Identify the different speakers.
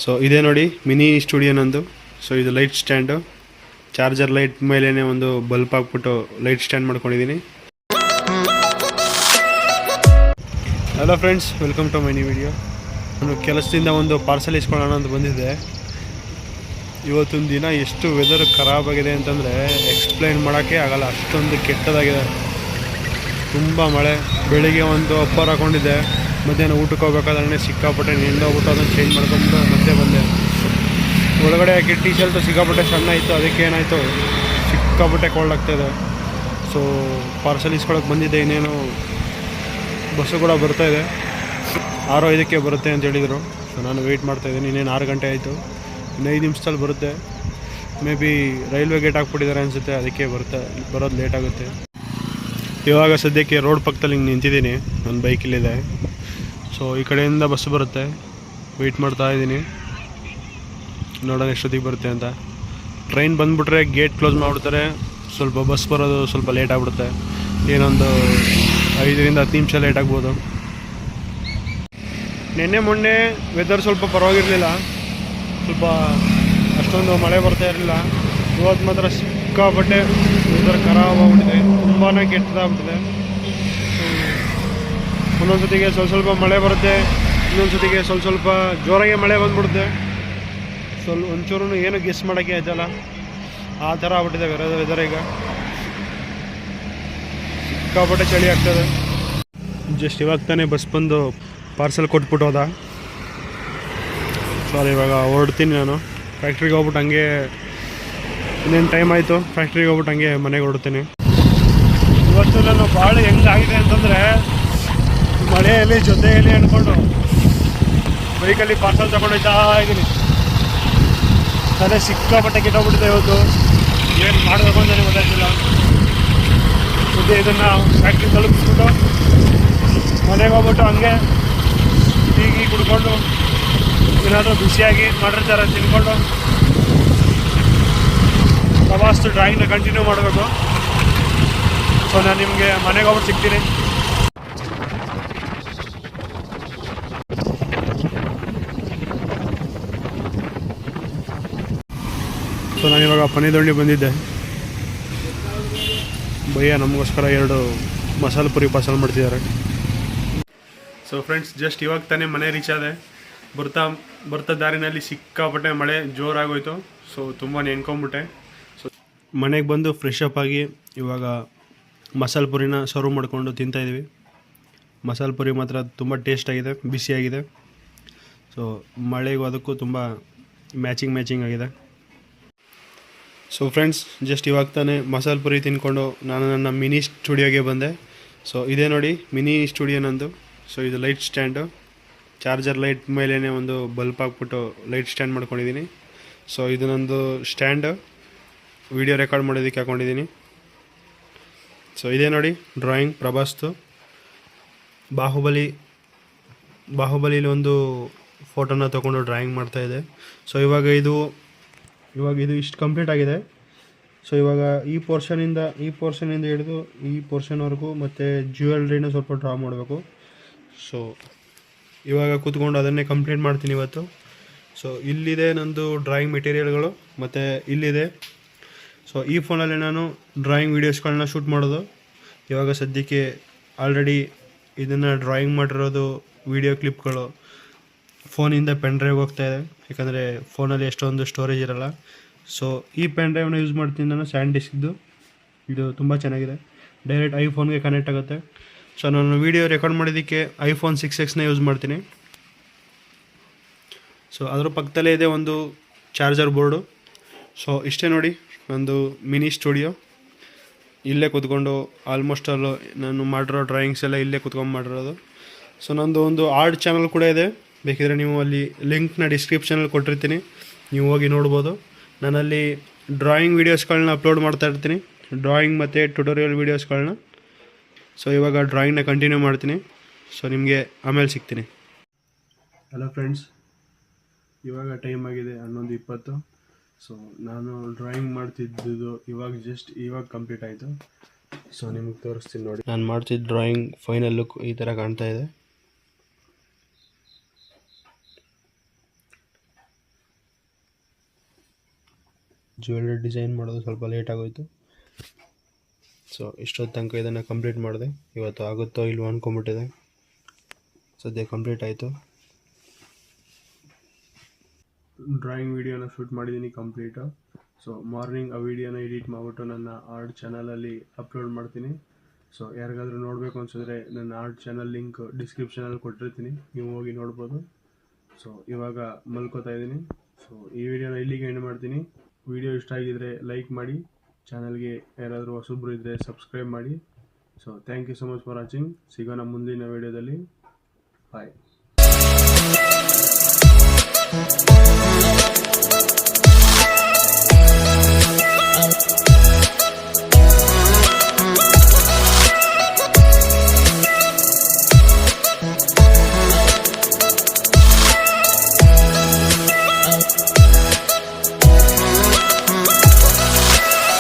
Speaker 1: So ಇದೇ ನೋಡಿ mini studio ನಂದು. ಸೊ ಇದು ಲೈಟ್ ಸ್ಟ್ಯಾಂಡು, ಚಾರ್ಜರ್ ಲೈಟ್ ಮೇಲೇ ಒಂದು ಬಲ್ಪ್ ಹಾಕ್ಬಿಟ್ಟು ಲೈಟ್ ಸ್ಟ್ಯಾಂಡ್ ಮಾಡ್ಕೊಂಡಿದ್ದೀನಿ. Hello friends, welcome to my new video. ನಾನು ಕೆಲಸದಿಂದ ಒಂದು ಪಾರ್ಸಲ್ ಇಸ್ಕೊಳ್ಳೋಣ ಅಂತ ಬಂದಿದ್ದೆ. ಇವತ್ತೊಂದು ದಿನ ಎಷ್ಟು ವೆದರ್ ಖರಾಬ್ ಆಗಿದೆ ಅಂತಂದರೆ ಎಕ್ಸ್ಪ್ಲೈನ್ ಮಾಡೋಕ್ಕೆ ಆಗಲ್ಲ, ಅಷ್ಟೊಂದು ಕೆಟ್ಟದಾಗಿದೆ. ತುಂಬ ಮಳೆ. ಬೆಳಿಗ್ಗೆ ಒಂದು ಅಪ್ಪರ್ ಹಾಕ್ಕೊಂಡಿದ್ದೆ, ಮಧ್ಯಾಹ್ನ ಊಟಕ್ಕೆ ಹೋಗ್ಬೇಕಾದ್ರೆ ಸಿಕ್ಕಾಪಟ್ಟೆ ನೆಂದೋಗ್ಬಿಟ್ಟು ಅದನ್ನು ಚೇಂಜ್ ಮಾಡ್ಕೊಂಡು ಮತ್ತೆ ಬಂದೆ. ಒಳಗಡೆ ಹಾಕಿ ಟೀ ಶರ್ಟು ಸಿಕ್ಕಾಪಟ್ಟೆ ಸಣ್ಣ ಇತ್ತು, ಅದಕ್ಕೆ ಏನಾಯಿತು ಸಿಕ್ಕಾಪಟ್ಟೆ ಕೋಲ್ಡ್ ಆಗ್ತಾಯಿದೆ. ಸೊ ಪಾರ್ಸಲ್ ಇಸ್ಕೊಳಕ್ಕೆ ಬಂದಿದ್ದೆ. ಇನ್ನೇನು ಬಸ್ಸು ಕೂಡ ಬರ್ತಾಯಿದೆ, 6:05ಕ್ಕೆ ಬರುತ್ತೆ ಅಂತ ಹೇಳಿದರು. ಸೊ ನಾನು ವೆಯ್ಟ್ ಮಾಡ್ತಾಯಿದ್ದೀನಿ. ಇನ್ನೇನು 6 ಗಂಟೆ ಆಯಿತು, ಇನ್ನು 5 ನಿಮಿಷದಲ್ಲಿ ಬರುತ್ತೆ. ಮೇ ಬಿ ರೈಲ್ವೆ ಗೇಟ್ ಹಾಕ್ಬಿಟ್ಟಿದ್ದಾರೆ ಅನಿಸುತ್ತೆ, ಅದಕ್ಕೆ ಬರೋದು ಲೇಟ್ ಆಗುತ್ತೆ. ಇವಾಗ ಸದ್ಯಕ್ಕೆ ರೋಡ್ ಪಕ್ಕದಲ್ಲಿ ಹಿಂಗೆ ನಿಂತಿದ್ದೀನಿ, ನನ್ನ ಬೈಕ್ ಇಲ್ಲಿದೆ. ಸೊ ಈ ಕಡೆಯಿಂದ ಬಸ್ ಬರುತ್ತೆ, ವೆಯ್ಟ್ ಮಾಡ್ತಾ ಇದ್ದೀನಿ, ನೋಡೋಣ ಎಷ್ಟೊತ್ತಿಗೆ ಬರುತ್ತೆ ಅಂತ. ಟ್ರೈನ್ ಬಂದುಬಿಟ್ರೆ ಗೇಟ್ ಕ್ಲೋಸ್ ಮಾಡಿಬಿಡ್ತಾರೆ, ಸ್ವಲ್ಪ ಬಸ್ ಬರೋದು ಸ್ವಲ್ಪ ಲೇಟ್ ಆಗಿಬಿಡುತ್ತೆ. ಏನೊಂದು 5ರಿಂದ 10 ನಿಮಿಷ ಲೇಟ್ ಆಗ್ಬೋದು. ನಿನ್ನೆ ಮೊನ್ನೆ ವೆದರ್ ಸ್ವಲ್ಪ ಪರವಾಗಿರಲಿಲ್ಲ, ಸ್ವಲ್ಪ ಅಷ್ಟೊಂದು ಮಳೆ ಬರ್ತಾ ಇರಲಿಲ್ಲ. ಇವತ್ತು ಮಾತ್ರ ಸಿಕ್ಕಾಪಟ್ಟೆ ವೆದರ್ ಖರಾಬ್ ಆಗ್ಬಿಟ್ಟಿದೆ, ತುಂಬಾ ಕೆಟ್ಟದಾಗ್ಬಿಟ್ಟಿದೆ. ಒಂದೊಂದು ಸತಿಗೆ ಸ್ವಲ್ಪ ಮಳೆ ಬರುತ್ತೆ, ಇನ್ನೊಂದು ಸತಿಗೆ ಸ್ವಲ್ಪ ಜೋರಾಗಿ ಮಳೆ ಬಂದ್ಬಿಡುತ್ತೆ. ಒಂಚೂರು ಏನು ಗೆಸ್ ಮಾಡೋಕ್ಕೆ ಆಯ್ತಲ್ಲ, ಆ ಥರ ಆಗ್ಬಿಟ್ಟಿದೆ ವೆದರ್. ಈಗ ಸಿಕ್ಕಾಪಟ್ಟೆ ಚಳಿ ಆಗ್ತದೆ. ಜಸ್ಟ್ ಇವಾಗ ತಾನೇ ಬಸ್ ಬಂದು ಪಾರ್ಸಲ್ ಕೊಟ್ಬಿಟ್ಟು ಹೋದ. ಸಾರಿ, ಇವಾಗ ಹೊರಡ್ತೀನಿ ನಾನು ಫ್ಯಾಕ್ಟ್ರಿಗೆ ಹೋಗ್ಬಿಟ್ಟು. ಹಂಗೆ ಇನ್ನೇನು ಟೈಮ್ ಆಯಿತು, ಫ್ಯಾಕ್ಟ್ರಿಗೆ ಹೋಗ್ಬಿಟ್ಟು ಹಂಗೆ ಮನೆಗೆ ಹೊರಡ್ತೀನಿ. ಇವತ್ತು ನಾನು ಭಾಳ ಹೆಂಗಾಗಿದೆ ಅಂತಂದರೆ, ಮಳೆಯಲ್ಲಿ ಜೊತೆಯಲ್ಲಿ ಅಂದ್ಕೊಂಡು ಬೈಕಲ್ಲಿ ಪಾರ್ಸಲ್ ತಗೊಂಡೋಗ್ತಾ ಇದ್ದೀನಿ. ತಲೆ ಸಿಕ್ಕಾಪಟ್ಟೆ ಕೆಟ್ಟೋಗ್ಬಿಟ್ಟಿದೆ ಇವತ್ತು. ಏನು ಮಾಡಬೇಕು ಅಂತಲೇ ಗೊತ್ತಾಗ್ತಿಲ್ಲ. ಮತ್ತೆ ಇದನ್ನು ಫ್ಯಾಕ್ಟ್ರಿ ತಲುಪಿಸ್ಬಿಟ್ಟು ಮನೆಗೆ ಹೋಗ್ಬಿಟ್ಟು ಹಂಗೆ ಟೀ ಕುಡ್ಕೊಂಡು ಏನಾದರೂ ಬಿಸಿಯಾಗಿ ಮಾಡಿರ್ತಾರೆ ತಿನ್ಕೊಂಡು ಪ್ರವಾಸದ ಡ್ರಾಯಿಂಗ್ನ ಕಂಟಿನ್ಯೂ ಮಾಡಬೇಕು. ಸೊ ನಾನು ನಿಮಗೆ ಮನೆಗೆ ಹೋಗ್ಬಿಟ್ಟು ಸಿಗ್ತೀನಿ. ಸೊ ನಾನಿವಾಗ ಪನಿದೊಂಡಿ ಬಂದಿದ್ದೆ. ಭಯ್ಯ ನಮಗೋಸ್ಕರ 2 ಮಸಾಲೆ ಪುರಿ ಪಾರ್ಸಲ್ ಮಾಡ್ತಿದ್ದಾರೆ. ಸೊ ಫ್ರೆಂಡ್ಸ್, ಜಸ್ಟ್ ಇವಾಗ ತಾನೇ ಮನೆ ರೀಚ್ ಆದೆ. ಬರ್ತಾ ದಾರಿನಲ್ಲಿ ಸಿಕ್ಕಾಪಟ್ಟೆ ಮಳೆ ಜೋರಾಗೋಯ್ತು. ಸೊ ತುಂಬ ನೆನ್ಕೊಂಬಿಟ್ಟೆ. ಸೊ ಮನೆಗೆ ಬಂದು ಫ್ರೆಶ್ ಅಪ್ ಆಗಿ ಇವಾಗ ಮಸಾಲೆ ಪುರಿನ ಸರ್ವ್ ಮಾಡಿಕೊಂಡು ತಿಂತಾಯಿದ್ವಿ. ಮಸಾಲೆ ಪುರಿ ಮಾತ್ರ ತುಂಬ ಟೇಸ್ಟಾಗಿದೆ, ಬಿಸಿಯಾಗಿದೆ. ಸೊ ಮಳೆಗೂ ಅದಕ್ಕೂ ತುಂಬ ಮ್ಯಾಚಿಂಗ್ ಆಗಿದೆ. ಸೊ ಫ್ರೆಂಡ್ಸ್, ಜಸ್ಟ್ ಇವಾಗ ತಾನೇ ಮಸಾಲೆ ಪುರಿ ತಿನ್ಕೊಂಡು ನಾನು ನನ್ನ ಮಿನಿ ಸ್ಟುಡಿಯೋಗೆ ಬಂದೆ. ಸೊ ಇದೇ ನೋಡಿ ಮಿನಿ ಸ್ಟುಡಿಯೋ ನಂದು. ಸೊ ಇದು ಲೈಟ್ ಸ್ಟ್ಯಾಂಡು, ಚಾರ್ಜರ್ ಲೈಟ್ ಮೇಲೇ ಒಂದು ಬಲ್ಪ್ ಹಾಕ್ಬಿಟ್ಟು ಲೈಟ್ ಸ್ಟ್ಯಾಂಡ್ ಮಾಡ್ಕೊಂಡಿದ್ದೀನಿ. ಸೊ ಇದು ನಂದು ಸ್ಟ್ಯಾಂಡು, ವಿಡಿಯೋ ರೆಕಾರ್ಡ್ ಮಾಡೋದಕ್ಕೆ ಹಾಕ್ಕೊಂಡಿದ್ದೀನಿ. ಸೊ ಇದೇ ನೋಡಿ ಡ್ರಾಯಿಂಗ್ ಪ್ರಭಾಸ್ದು ಬಾಹುಬಲಿಲಿ ಒಂದು ಫೋಟೋನ ತೊಗೊಂಡು ಡ್ರಾಯಿಂಗ್ ಮಾಡ್ತಾಯಿದ್ದೆ. ಸೊ ಇವಾಗ ಇದು ಇಷ್ಟು ಕಂಪ್ಲೀಟ್ ಆಗಿದೆ. ಸೊ ಇವಾಗ ಈ ಪೋರ್ಷನಿಂದ ಹಿಡಿದು ಈ ಪೋರ್ಷನ್ವರೆಗೂ ಮತ್ತು ಜ್ಯುವೆಲ್ರಿನ ಸ್ವಲ್ಪ ಡ್ರಾ ಮಾಡಬೇಕು. ಸೊ ಇವಾಗ ಕೂತ್ಕೊಂಡು ಅದನ್ನೇ ಕಂಪ್ಲೀಟ್ ಮಾಡ್ತೀನಿ ಇವತ್ತು. ಸೊ ಇಲ್ಲಿದೆ ನಂದು ಡ್ರಾಯಿಂಗ್ ಮೆಟೀರಿಯಲ್ಗಳು ಮತ್ತು ಇಲ್ಲಿದೆ. ಸೊ ಈ ಫೋನಲ್ಲಿ ನಾನು ಡ್ರಾಯಿಂಗ್ ವೀಡಿಯೋಸ್ಗಳನ್ನ ಶೂಟ್ ಮಾಡೋದು. ಇವಾಗ ಸದ್ಯಕ್ಕೆ ಆಲ್ರೆಡಿ ಇದನ್ನು ಡ್ರಾಯಿಂಗ್ ಮಾಡಿರೋದು ವೀಡಿಯೋ ಕ್ಲಿಪ್ಗಳು ಫೋನಿಂದ ಪೆನ್ ಡ್ರೈವ್ ಹೋಗ್ತಾಯಿದೆ, ಯಾಕಂದರೆ ಫೋನಲ್ಲಿ ಎಷ್ಟೊಂದು ಸ್ಟೋರೇಜ್ ಇರೋಲ್ಲ. ಸೊ ಈ ಪೆನ್ ಡ್ರೈವ್ನ ಯೂಸ್ ಮಾಡ್ತೀನಿ ನಾನು, ಸ್ಯಾಂಡ್ ಡಿಸ್ಕ್ದು. ಇದು ತುಂಬ ಚೆನ್ನಾಗಿದೆ, ಡೈರೆಕ್ಟ್ ಐಫೋನ್ಗೆ ಕನೆಕ್ಟ್ ಆಗುತ್ತೆ. ಸೊ ನಾನು ವೀಡಿಯೋ ರೆಕಾರ್ಡ್ ಮಾಡೋದಕ್ಕೆ iPhone 6s ಯೂಸ್ ಮಾಡ್ತೀನಿ. ಸೊ ಅದರ ಪಕ್ಕದಲ್ಲೇ ಇದೆ ಒಂದು ಚಾರ್ಜರ್ ಬೋರ್ಡು. ಸೊ ಇಷ್ಟೇ ನೋಡಿ ಒಂದು ಮಿನಿ ಸ್ಟುಡಿಯೋ. ಇಲ್ಲೇ ಕೂತ್ಕೊಂಡು ಆಲ್ಮೋಸ್ಟ್ ಅಲ್ಲೂ ನಾನು ಮಾಡಿರೋ ಡ್ರಾಯಿಂಗ್ಸ್ ಎಲ್ಲ ಇಲ್ಲೇ ಕೂತ್ಕೊಂಡು ಮಾಡಿರೋದು. ಸೊ ನಂದು ಒಂದು ಆರ್ಟ್ ಚಾನಲ್ ಕೂಡ ಇದೆ, ಬೇಕಿದ್ರೆ ನೀವು ಅಲ್ಲಿ ಲಿಂಕ್ನ ಡಿಸ್ಕ್ರಿಪ್ಷನಲ್ಲಿ ಕೊಟ್ಟಿರ್ತೀನಿ, ನೀವು ಹೋಗಿ ನೋಡ್ಬೋದು. ನಾನಲ್ಲಿ ಡ್ರಾಯಿಂಗ್ ವೀಡಿಯೋಸ್ಗಳನ್ನ ಅಪ್ಲೋಡ್ ಮಾಡ್ತಾ ಇರ್ತೀನಿ, ಡ್ರಾಯಿಂಗ್ ಮತ್ತು ಟ್ಯುಟೋರಿಯಲ್ ವೀಡಿಯೋಸ್ಗಳನ್ನ. ಸೊ ಇವಾಗ ಡ್ರಾಯಿಂಗ್ನ ಕಂಟಿನ್ಯೂ ಮಾಡ್ತೀನಿ. ಸೊ ನಿಮಗೆ ಆಮೇಲೆ ಸಿಗ್ತೀನಿ. ಹಲೋ ಫ್ರೆಂಡ್ಸ್, ಇವಾಗ ಟೈಮ್ ಆಗಿದೆ 11:20. ಸೊ ನಾನು ಡ್ರಾಯಿಂಗ್ ಮಾಡ್ತಿದ್ದು ಇವಾಗ ಕಂಪ್ಲೀಟ್ ಆಯಿತು. ಸೊ ನಿಮಗೆ ತೋರಿಸ್ತೀನಿ ನೋಡಿ. ನಾನು ಮಾಡ್ತಿದ್ದ ಡ್ರಾಯಿಂಗ್ ಫೈನಲ್ ಲುಕ್ ಈ ಥರ ಕಾಣ್ತಾ ಇದೆ. ಜ್ಯುವೆಲ್ರಿ ಡಿಸೈನ್ ಮಾಡೋದು ಸ್ವಲ್ಪ ಲೇಟ್ ಆಗೋಯಿತು. ಸೊ ಇಷ್ಟೊತ್ತು ತನಕ ಇದನ್ನು ಕಂಪ್ಲೀಟ್ ಮಾಡಿದೆ. ಇವತ್ತು ಆಗುತ್ತೋ ಇಲ್ವೋ ಅಂದ್ಕೊಂಬಿಟ್ಟಿದೆ. ಸದ್ಯ ಕಂಪ್ಲೀಟ್ ಆಯಿತು. ಡ್ರಾಯಿಂಗ್ ವೀಡಿಯೋನ ಶೂಟ್ ಮಾಡಿದ್ದೀನಿ ಕಂಪ್ಲೀಟು. ಸೊ ಮಾರ್ನಿಂಗ್ ಆ ವಿಡಿಯೋನ ಎಡಿಟ್ ಮಾಡಿಬಿಟ್ಟು ನನ್ನ ಆರ್ಟ್ ಚಾನಲಲ್ಲಿ ಅಪ್ಲೋಡ್ ಮಾಡ್ತೀನಿ. ಸೊ ಯಾರಿಗಾದರೂ ನೋಡಬೇಕು ಅನ್ಸಿದ್ರೆ ನನ್ನ ಆರ್ಟ್ ಚಾನಲ್ ಲಿಂಕ್ ಡಿಸ್ಕ್ರಿಪ್ಷನಲ್ಲಿ ಕೊಟ್ಟಿರ್ತೀನಿ, ನೀವು ಹೋಗಿ ನೋಡ್ಬೋದು. ಸೊ ಇವಾಗ ಮಲ್ಕೋತಾ ಇದ್ದೀನಿ. ಸೊ ಈ ವಿಡಿಯೋನ ಇಲ್ಲಿಗೆ ಎಂಡ್ ಮಾಡ್ತೀನಿ. ವಿಡಿಯೋ ಇಷ್ಟ ಆಗಿದ್ರೆ ಲೈಕ್ ಮಾಡಿ, ಚಾನಲ್ಗೆ ಯಾರಾದರೂ ಹೊಸಬ್ರು ಇದ್ದರೆ ಸಬ್ಸ್ಕ್ರೈಬ್ ಮಾಡಿ. So thank you so much for watching. ಸಿಗೋಣ ಮುಂದಿನ ವಿಡಿಯೋದಲ್ಲಿ. ಬಾಯ್.